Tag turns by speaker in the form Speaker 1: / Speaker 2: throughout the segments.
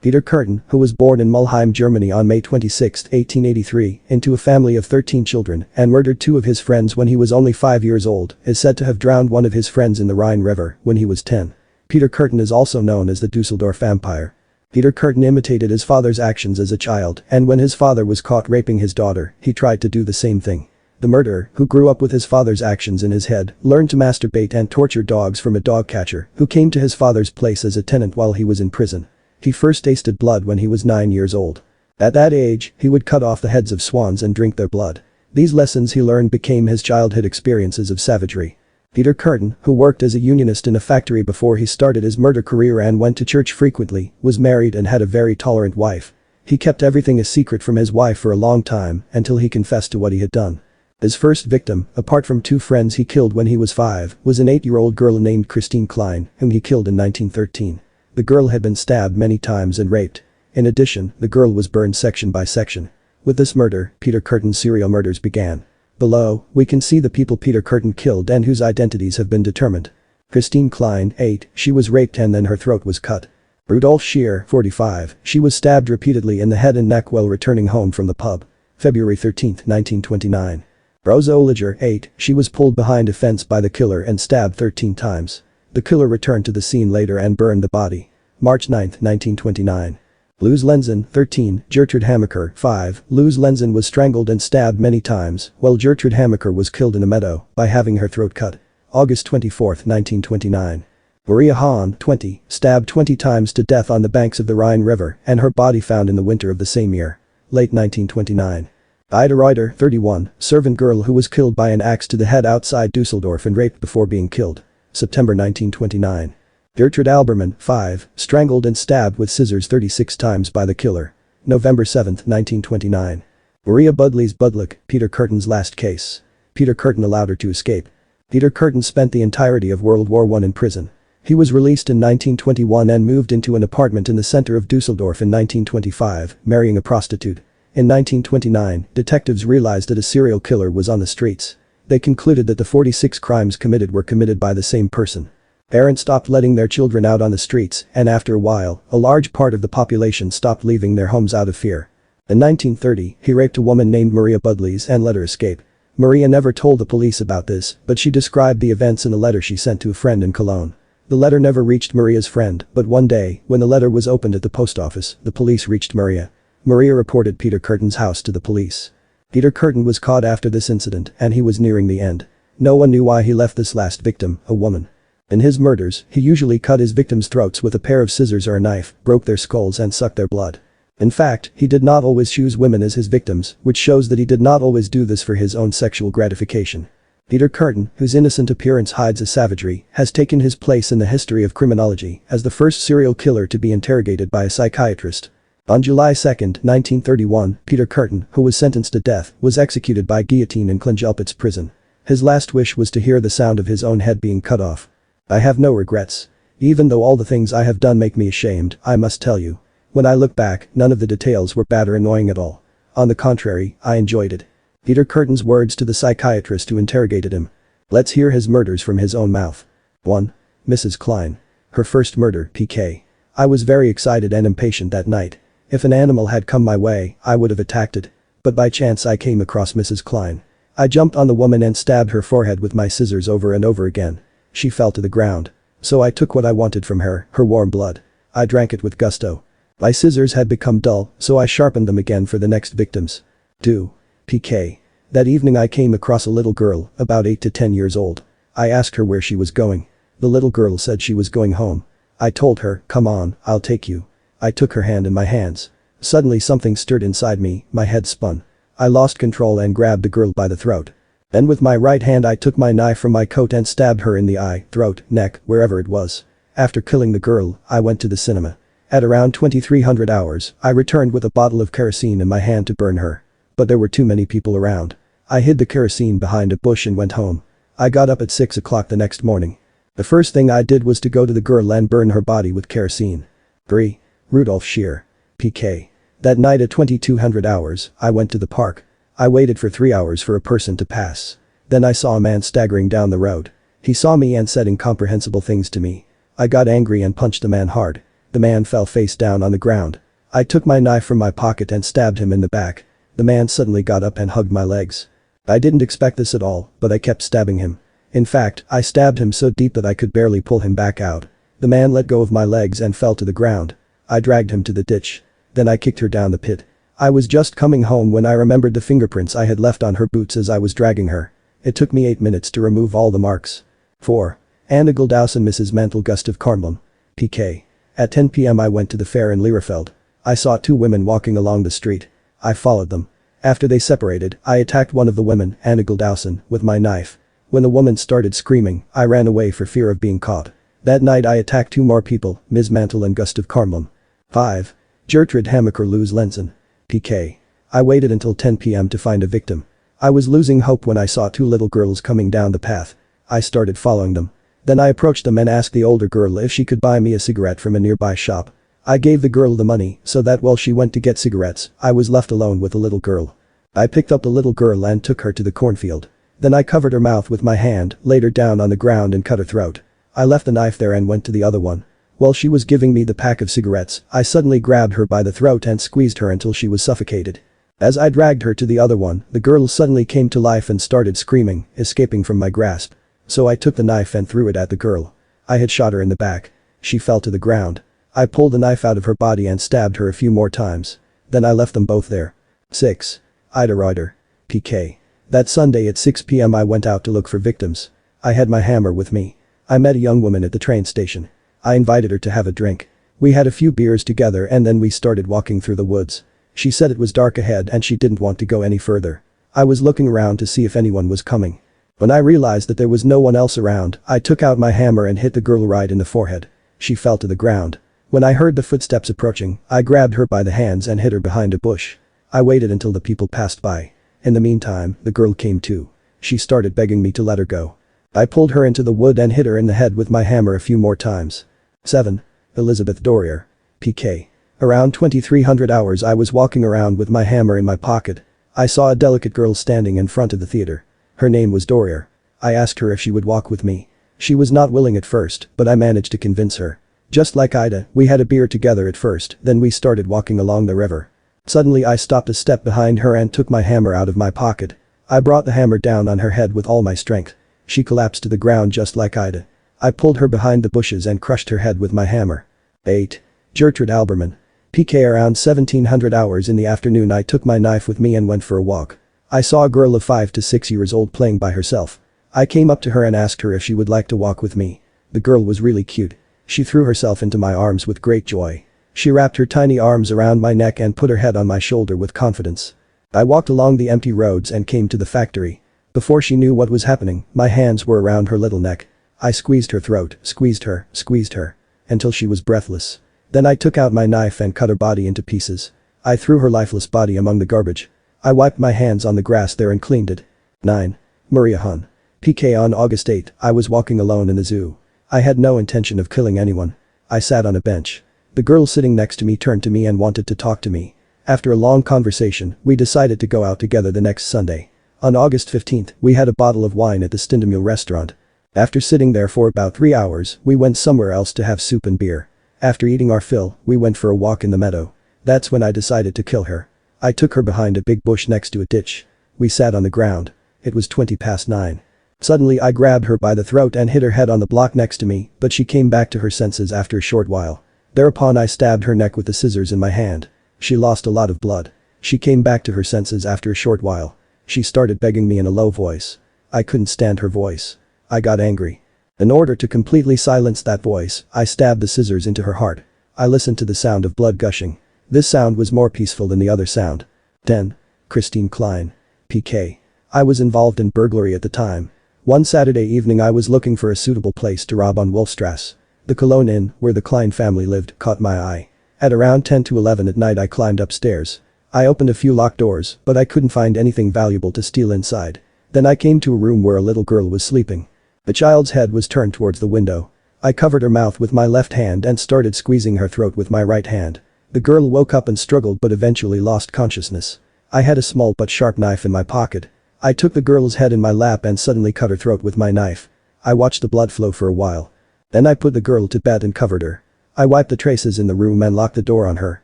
Speaker 1: Peter Kürten, who was born in Mulheim, Germany on May 26, 1883, into a family of 13 children and murdered 2 of his friends when he was only 5 years old, is said to have drowned one of his friends in the Rhine River when he was 10. Peter Kürten is also known as the Düsseldorf vampire. Peter Kürten imitated his father's actions as a child, and when his father was caught raping his daughter, he tried to do the same thing. The murderer, who grew up with his father's actions in his head, learned to masturbate and torture dogs from a dog catcher who came to his father's place as a tenant while he was in prison. He first tasted blood when he was 9 years old. At that age, he would cut off the heads of swans and drink their blood. These lessons he learned became his childhood experiences of savagery. Peter Kürten, who worked as a unionist in a factory before he started his murder career and went to church frequently, was married and had a very tolerant wife. He kept everything a secret from his wife for a long time until he confessed to what he had done. His first victim, apart from 2 friends he killed when he was 5, was an 8-year-old girl named Christine Klein, whom he killed in 1913. The girl had been stabbed many times and raped. In addition, the girl was burned section by section. With this murder, Peter Kürten's serial murders began. Below, we can see the people Peter Kürten killed and whose identities have been determined. Christine Klein, 8, she was raped and then her throat was cut. Rudolf Scheer, 45, she was stabbed repeatedly in the head and neck while returning home from the pub. February 13, 1929. Rosa Oliger, 8, she was pulled behind a fence by the killer and stabbed 13 times. The killer returned to the scene later and burned the body. March 9, 1929. Luz Lenzen, 13, Gertrude Hamaker, 5, Luz Lenzen was strangled and stabbed many times, while Gertrude Hamaker was killed in a meadow by having her throat cut. August 24, 1929. Maria Hahn, 20, stabbed 20 times to death on the banks of the Rhine River and her body found in the winter of the same year. Late 1929. Ida Reuter, 31, servant girl who was killed by an axe to the head outside Düsseldorf and raped before being killed. September 1929. Gertrude Alberman, 5, strangled and stabbed with scissors 36 times by the killer. November 7, 1929. Maria Budleys Budlick, Peter Kürten's last case. Peter Kürten allowed her to escape. Peter Kürten spent the entirety of World War I in prison. He was released in 1921 and moved into an apartment in the center of Düsseldorf in 1925, marrying a prostitute. In 1929, detectives realized that a serial killer was on the streets. They concluded that the 46 crimes committed were committed by the same person. Parents stopped letting their children out on the streets, and after a while, a large part of the population stopped leaving their homes out of fear. In 1930, he raped a woman named Maria Budleys and let her escape. Maria never told the police about this, but she described the events in a letter she sent to a friend in Cologne. The letter never reached Maria's friend, but one day, when the letter was opened at the post office, the police reached Maria. Maria reported Peter Kürten's house to the police. Peter Kürten was caught after this incident, and he was nearing the end. No one knew why he left this last victim, a woman. In his murders, he usually cut his victims' throats with a pair of scissors or a knife, broke their skulls and sucked their blood. In fact, he did not always choose women as his victims, which shows that he did not always do this for his own sexual gratification. Peter Kürten, whose innocent appearance hides his savagery, has taken his place in the history of criminology as the first serial killer to be interrogated by a psychiatrist. On July 2, 1931, Peter Kürten, who was sentenced to death, was executed by guillotine in Klingelpitz prison. His last wish was to hear the sound of his own head being cut off. I have no regrets. Even though all the things I have done make me ashamed, I must tell you. When I look back, none of the details were bad or annoying at all. On the contrary, I enjoyed it. Peter Kürten's words to the psychiatrist who interrogated him. Let's hear his murders from his own mouth. 1. Mrs. Klein. Her first murder, PK. I was very excited and impatient that night. If an animal had come my way, I would have attacked it. But by chance I came across Mrs. Klein. I jumped on the woman and stabbed her forehead with my scissors over and over again. She fell to the ground. So I took what I wanted from her, her warm blood. I drank it with gusto. My scissors had become dull, so I sharpened them again for the next victims. 2. PK. That evening I came across a little girl, about 8 to 10 years old. I asked her where she was going. The little girl said she was going home. I told her, come on, I'll take you. I took her hand in my hands. Suddenly something stirred inside me, my head spun. I lost control and grabbed the girl by the throat. Then with my right hand I took my knife from my coat and stabbed her in the eye, throat, neck, wherever it was. After killing the girl, I went to the cinema. At around 2300 hours, I returned with a bottle of kerosene in my hand to burn her. But there were too many people around. I hid the kerosene behind a bush and went home. I got up at 6 o'clock the next morning. The first thing I did was to go to the girl and burn her body with kerosene. 3. Rudolf Scheer. PK. That night at 2200 hours, I went to the park. I waited for 3 hours for a person to pass. Then I saw a man staggering down the road. He saw me and said incomprehensible things to me. I got angry and punched the man hard. The man fell face down on the ground. I took my knife from my pocket and stabbed him in the back. The man suddenly got up and hugged my legs. I didn't expect this at all, but I kept stabbing him. In fact, I stabbed him so deep that I could barely pull him back out. The man let go of my legs and fell to the ground. I dragged him to the ditch. Then I kicked her down the pit. I was just coming home when I remembered the fingerprints I had left on her boots as I was dragging her. It took me 8 minutes to remove all the marks. 4. Anna Gildaus and Mrs. Mantel Gustav Karmlum. PK. At 10 p.m. I went to the fair in Lierfeld. I saw 2 women walking along the street. I followed them. After they separated, I attacked one of the women, Anna Gildausen, with my knife. When the woman started screaming, I ran away for fear of being caught. That night I attacked 2 more people, Ms. Mantel and Gustav Karmlum. 5. Gertrude Hamaker Luz Lenzen. PK. I waited until 10 p.m. to find a victim. I was losing hope when I saw 2 little girls coming down the path. I started following them. Then I approached them and asked the older girl if she could buy me a cigarette from a nearby shop. I gave the girl the money so that while she went to get cigarettes, I was left alone with the little girl. I picked up the little girl and took her to the cornfield. Then I covered her mouth with my hand, laid her down on the ground and cut her throat. I left the knife there and went to the other one. While she was giving me the pack of cigarettes, I suddenly grabbed her by the throat and squeezed her until she was suffocated. As I dragged her to the other one, the girl suddenly came to life and started screaming, escaping from my grasp. So I took the knife and threw it at the girl. I had shot her in the back. She fell to the ground. I pulled the knife out of her body and stabbed her a few more times. Then I left them both there. 6. Ida Reuter. PK. That Sunday at 6 p.m. I went out to look for victims. I had my hammer with me. I met a young woman at the train station. I invited her to have a drink. We had a few beers together and then we started walking through the woods. She said it was dark ahead and she didn't want to go any further. I was looking around to see if anyone was coming. When I realized that there was no one else around, I took out my hammer and hit the girl right in the forehead. She fell to the ground. When I heard the footsteps approaching, I grabbed her by the hands and hid her behind a bush. I waited until the people passed by. In the meantime, the girl came to. She started begging me to let her go. I pulled her into the wood and hit her in the head with my hammer a few more times. 7. Elizabeth Dorier. PK. Around 2300 hours I was walking around with my hammer in my pocket. I saw a delicate girl standing in front of the theater. Her name was Dorier. I asked her if she would walk with me. She was not willing at first, but I managed to convince her. Just like Ida, we had a beer together at first, then we started walking along the river. Suddenly I stopped a step behind her and took my hammer out of my pocket. I brought the hammer down on her head with all my strength. She collapsed to the ground just like Ida. I pulled her behind the bushes and crushed her head with my hammer. 8. Gertrude Alberman. PK. Around 1700 hours in the afternoon I took my knife with me and went for a walk. I saw a girl of 5 to 6 years old playing by herself. I came up to her and asked her if she would like to walk with me. The girl was really cute. She threw herself into my arms with great joy. She wrapped her tiny arms around my neck and put her head on my shoulder with confidence. I walked along the empty roads and came to the factory. Before she knew what was happening, my hands were around her little neck. I squeezed her throat, squeezed her, until she was breathless. Then I took out my knife and cut her body into pieces. I threw her lifeless body among the garbage. I wiped my hands on the grass there and cleaned it. 9. Maria Hun. PK. On August 8, I was walking alone in the zoo. I had no intention of killing anyone. I sat on a bench. The girl sitting next to me turned to me and wanted to talk to me. After a long conversation, we decided to go out together the next Sunday. On August 15th, we had a bottle of wine at the Stindemühl restaurant. After sitting there for about 3 hours, we went somewhere else to have soup and beer. After eating our fill, we went for a walk in the meadow. That's when I decided to kill her. I took her behind a big bush next to a ditch. We sat on the ground. It was 9:20. Suddenly I grabbed her by the throat and hit her head on the block next to me, but she came back to her senses after a short while. Thereupon I stabbed her neck with the scissors in my hand. She lost a lot of blood. She came back to her senses after a short while. She started begging me in a low voice. I couldn't stand her voice. I got angry. In order to completely silence that voice, I stabbed the scissors into her heart. I listened to the sound of blood gushing. This sound was more peaceful than the other sound. 10. Christine Klein. PK. I was involved in burglary at the time. One Saturday evening I was looking for a suitable place to rob on Wolfstrasse. The Cologne Inn, where the Klein family lived, caught my eye. At around 10 to 11 at night I climbed upstairs. I opened a few locked doors, but I couldn't find anything valuable to steal inside. Then I came to a room where a little girl was sleeping. The child's head was turned towards the window. I covered her mouth with my left hand and started squeezing her throat with my right hand. The girl woke up and struggled but eventually lost consciousness. I had a small but sharp knife in my pocket. I took the girl's head in my lap and suddenly cut her throat with my knife. I watched the blood flow for a while. Then I put the girl to bed and covered her. I wiped the traces in the room and locked the door on her.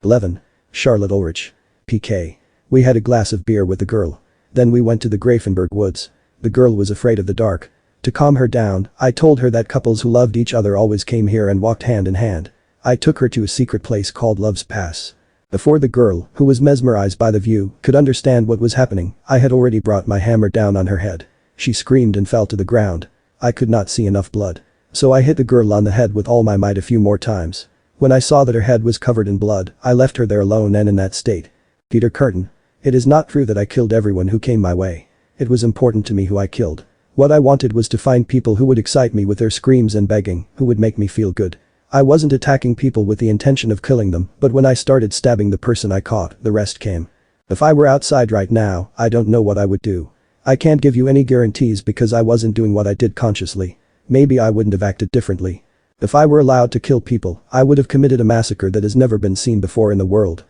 Speaker 1: 11. Charlotte Ulrich. PK. We had a glass of beer with the girl. Then we went to the Grafenberg woods. The girl was afraid of the dark. To calm her down, I told her that couples who loved each other always came here and walked hand in hand. I took her to a secret place called Love's Pass. Before the girl, who was mesmerized by the view, could understand what was happening, I had already brought my hammer down on her head. She screamed and fell to the ground. I could not see enough blood. So I hit the girl on the head with all my might a few more times. When I saw that her head was covered in blood, I left her there alone and in that state. Peter Curtin. It is not true that I killed everyone who came my way. It was important to me who I killed. What I wanted was to find people who would excite me with their screams and begging, who would make me feel good. I wasn't attacking people with the intention of killing them, but when I started stabbing the person I caught, the rest came. If I were outside right now, I don't know what I would do. I can't give you any guarantees because I wasn't doing what I did consciously. Maybe I wouldn't have acted differently. If I were allowed to kill people, I would have committed a massacre that has never been seen before in the world.